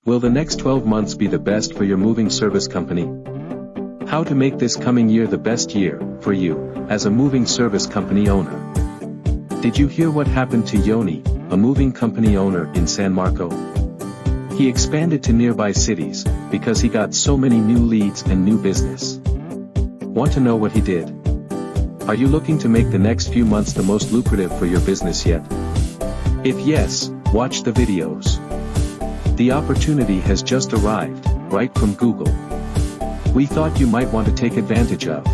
Will the next 12 months be the best for your moving service company? How to make this coming year the best year for you as a moving service company owner. Did you hear what happened to Yoni, a moving company owner in San Marco? He expanded to nearby cities because he got so many new leads and new business. Want to know what he did? Are you looking to make the next few months the most lucrative for your business yet? If yes, watch the videos. The opportunity has just arrived, right from Google. We thought you might want to take advantage of.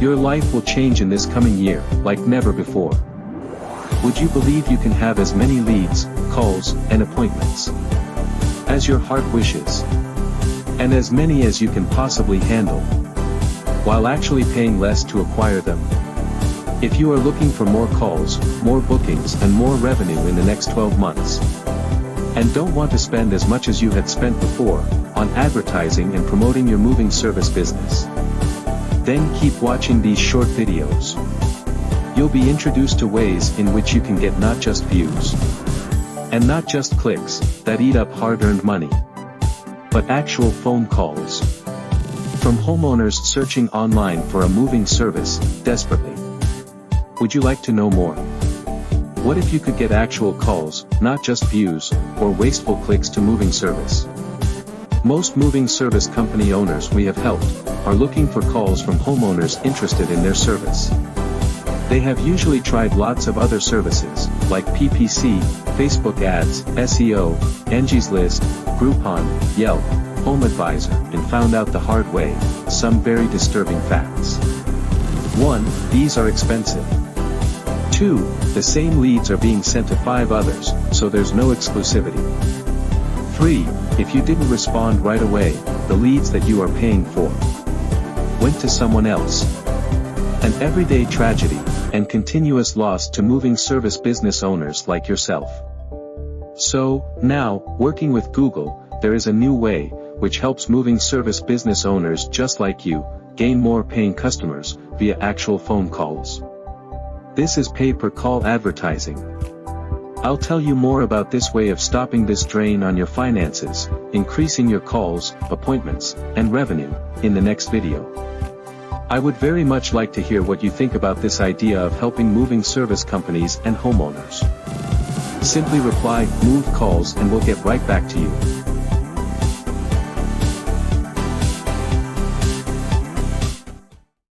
Your life will change in this coming year, like never before. Would you believe you can have as many leads, calls, and appointments as your heart wishes? And as many as you can possibly handle, while actually paying less to acquire them. If you are looking for more calls, more bookings and more revenue in the next 12 months, and don't want to spend as much as you had spent before on advertising and promoting your moving service business, then keep watching these short videos. You'll be introduced to ways in which you can get not just views and not just clicks that eat up hard-earned money, but actual phone calls from homeowners searching online for a moving service desperately. Would you like to know more? What if you could get actual calls, not just views, or wasteful clicks to moving service? Most moving service company owners we have helped are looking for calls from homeowners interested in their service. They have usually tried lots of other services, like PPC, Facebook ads, SEO, Angie's List, Groupon, Yelp, Home Advisor, and found out the hard way some very disturbing facts. 1. These are expensive. 2. The same leads are being sent to 5 others, so there's no exclusivity. 3. If you didn't respond right away, the leads that you are paying for went to someone else. An everyday tragedy, and continuous loss to moving service business owners like yourself. So, now, working with Google, there is a new way, which helps moving service business owners just like you, gain more paying customers, via actual phone calls. This is pay-per-call advertising. I'll tell you more about this way of stopping this drain on your finances, increasing your calls, appointments, and revenue, in the next video. I would very much like to hear what you think about this idea of helping moving service companies and homeowners. Simply reply, "Move calls," and we'll get right back to you.